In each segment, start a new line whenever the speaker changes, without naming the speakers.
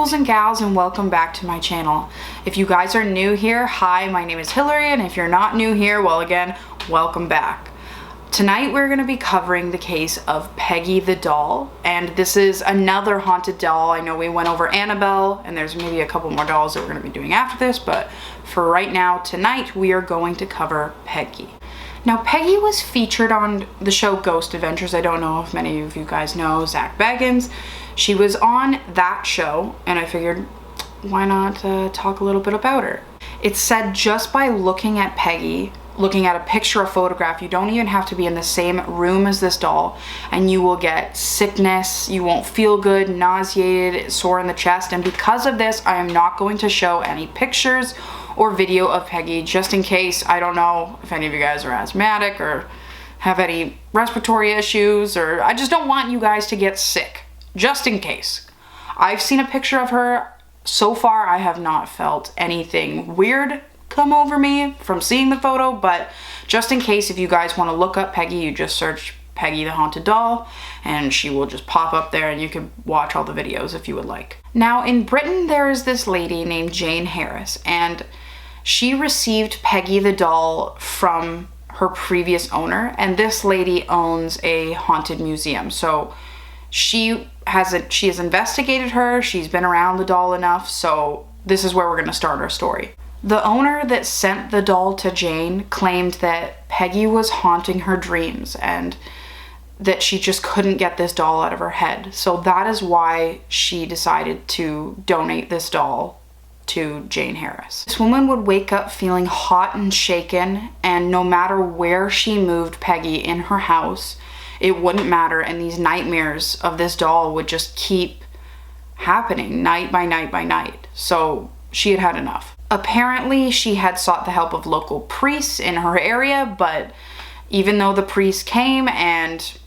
Ghouls and Gals, and welcome back to my channel. If you guys are new here, hi, my name is Hillary, and if you're not new here, well again, welcome back. Tonight we're going to be covering the case of Peggy the doll, and this is another haunted doll. I know we went over Annabelle, and there's maybe a couple more dolls that we're going to be doing after this, but for right now, tonight, we are going to cover Peggy. Now, Peggy was featured on the show Ghost Adventures. I don't know if many of you guys know Zak Baggans. She was on that show, and I figured, why not talk a little bit about her? It's said just by looking at Peggy, looking at a picture or photograph, you don't even have to be in the same room as this doll, and you will get sickness, you won't feel good, nauseated, sore in the chest, and because of this, I am not going to show any pictures or video of Peggy, just in case. I don't know if any of you guys are asthmatic or have any respiratory issues, or I just don't want you guys to get sick, just in case. I've seen a picture of her. So far, I have not felt anything weird come over me from seeing the photo, but just in case, if you guys want to look up Peggy, you just search Peggy the Haunted Doll, and she will just pop up there, and you can watch all the videos if you would like. Now, in Britain, there is this lady named Jane Harris, and she received Peggy the doll from her previous owner, and this lady owns a haunted museum. So she has investigated her, she's been around the doll enough, so this is where we're going to start our story. The owner that sent the doll to Jane claimed that Peggy was haunting her dreams and that she just couldn't get this doll out of her head. So that is why she decided to donate this doll to Jane Harris. This woman would wake up feeling hot and shaken, and no matter where she moved Peggy in her house, it wouldn't matter, and these nightmares of this doll would just keep happening night by night by night. So she had had enough. Apparently, she had sought the help of local priests in her area, but even though the priests came and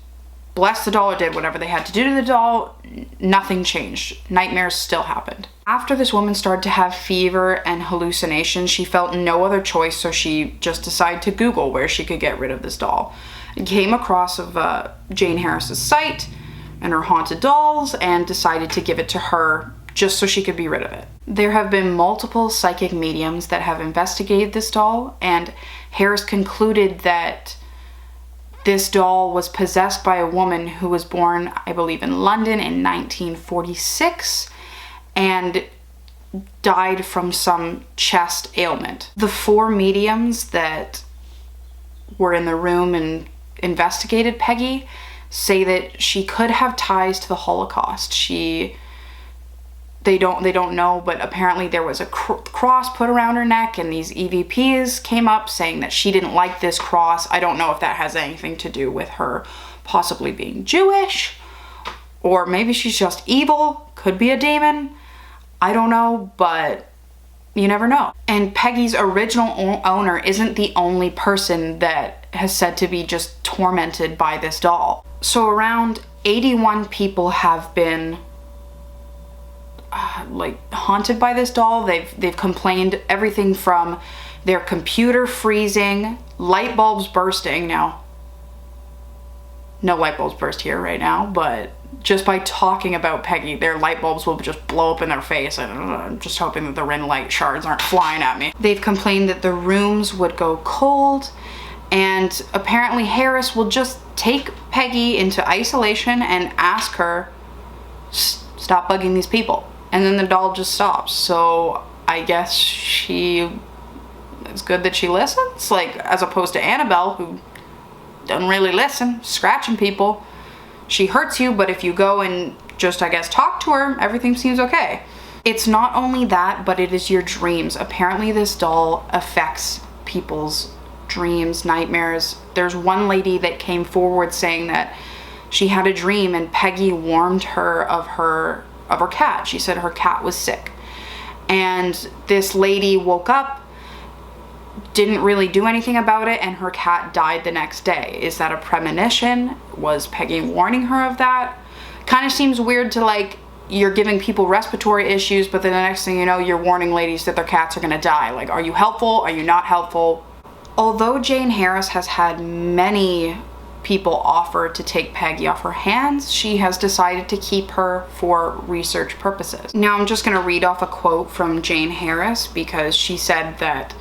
blessed the doll or did whatever they had to do to the doll, nothing changed. Nightmares still happened. After this woman started to have fever and hallucinations, she felt no other choice, so she just decided to Google where she could get rid of this doll. Came across of Jane Harris's site and her haunted dolls, and decided to give it to her just so she could be rid of it. There have been multiple psychic mediums that have investigated this doll, and Harris concluded that this doll was possessed by a woman who was born, I believe, in London in 1946 and died from some chest ailment. The 4 mediums that were in the room and investigated Peggy say that she could have ties to the Holocaust. They don't know, but apparently there was a cross put around her neck, and these EVPs came up saying that she didn't like this cross. I don't know if that has anything to do with her possibly being Jewish, or maybe she's just evil, could be a demon. I don't know, but you never know. And Peggy's original owner isn't the only person that has said to be just tormented by this doll. So around 81 people have been haunted by this doll. They've complained everything from their computer freezing, light bulbs bursting. Now, no light bulbs burst here right now, but just by talking about Peggy, their light bulbs will just blow up in their face. I'm just hoping that the ring light shards aren't flying at me. They've complained that the rooms would go cold, and apparently Harris will just take Peggy into isolation and ask her, stop bugging these people. And then the doll just stops. So I guess it's good that she listens, like, as opposed to Annabelle, who doesn't really listen, scratching people. She hurts you, but if you go and just, I guess, talk to her, everything seems okay. It's not only that, but it is your dreams. Apparently this doll affects people's dreams, nightmares. There's one lady that came forward saying that she had a dream and Peggy warned her of her cat. She said her cat was sick. And this lady woke up, didn't really do anything about it, and her cat died the next day. Is that a premonition? Was Peggy warning her of that? Kind of seems weird to, like, you're giving people respiratory issues, but then the next thing you know, you're warning ladies that their cats are gonna die. Like, are you helpful? Are you not helpful? Although Jane Harris has had many people offered to take Peggy off her hands, she has decided to keep her for research purposes. Now I'm just going to read off a quote from Jane Harris, because she said that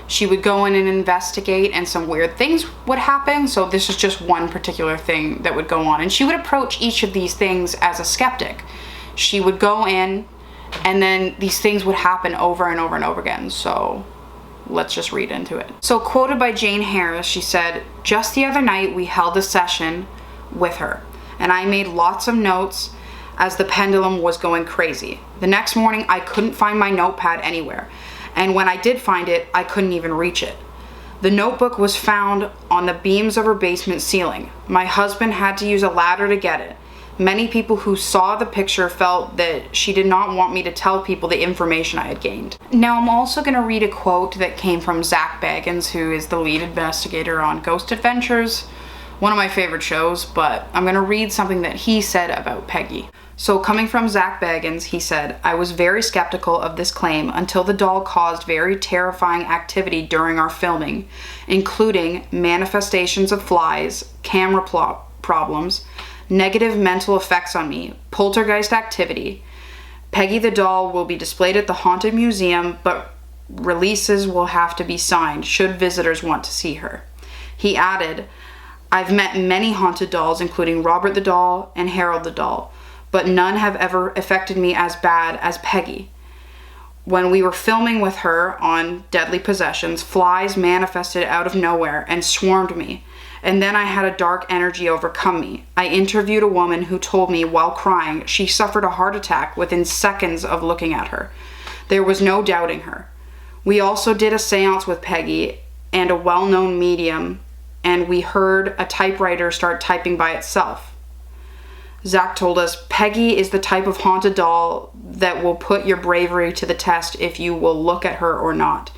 she would go in and investigate and some weird things would happen. So this is just one particular thing that would go on. And she would approach each of these things as a skeptic. She would go in and then these things would happen over and over and over again. So let's just read into it. So quoted by Jane Harris, she said, "Just the other night we held a session with her and I made lots of notes as the pendulum was going crazy. The next morning I couldn't find my notepad anywhere. And when I did find it, I couldn't even reach it. The notebook was found on the beams of her basement ceiling. My husband had to use a ladder to get it. Many people who saw the picture felt that she did not want me to tell people the information I had gained." Now I'm also going to read a quote that came from Zak Baggans, who is the lead investigator on Ghost Adventures, one of my favorite shows, but I'm going to read something that he said about Peggy. So coming from Zak Baggans, he said, "I was very skeptical of this claim until the doll caused very terrifying activity during our filming, including manifestations of flies, camera problems, negative mental effects on me, poltergeist activity. Peggy the doll will be displayed at the Haunted Museum, but releases will have to be signed should visitors want to see her." He added, "I've met many haunted dolls, including Robert the doll and Harold the doll, but none have ever affected me as bad as Peggy. When we were filming with her on Deadly Possessions, flies manifested out of nowhere and swarmed me, and then I had a dark energy overcome me. I interviewed a woman who told me while crying she suffered a heart attack within seconds of looking at her. There was no doubting her. We also did a seance with Peggy and a well-known medium, and we heard a typewriter start typing by itself. Zak told us, Peggy is the type of haunted doll that will put your bravery to the test if you will look at her or not.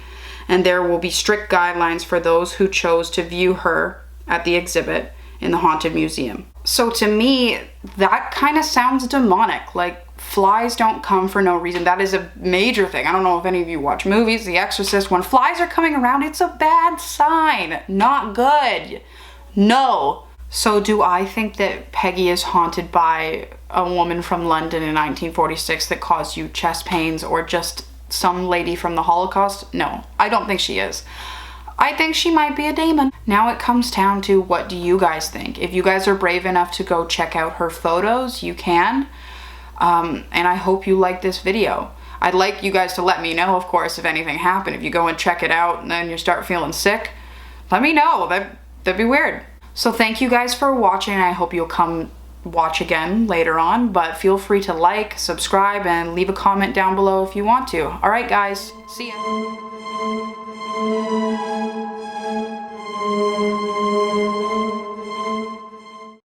And there will be strict guidelines for those who chose to view her at the exhibit in the Haunted Museum." So to me, that kind of sounds demonic. Like, flies don't come for no reason. That is a major thing. I don't know if any of you watch movies, The Exorcist. When flies are coming around, it's a bad sign. Not good. No. So do I think that Peggy is haunted by a woman from London in 1946 that caused you chest pains, or just some lady from the Holocaust? No, I don't think she is. I think she might be a demon. Now it comes down to, what do you guys think? If you guys are brave enough to go check out her photos, you can. And I hope you like this video. I'd like you guys to let me know, of course, if anything happened. If you go and check it out and then you start feeling sick, let me know. That'd be weird. So thank you guys for watching. I hope you'll come watch again later on, but feel free to like, subscribe, and leave a comment down below if you want to. All right, guys, see ya.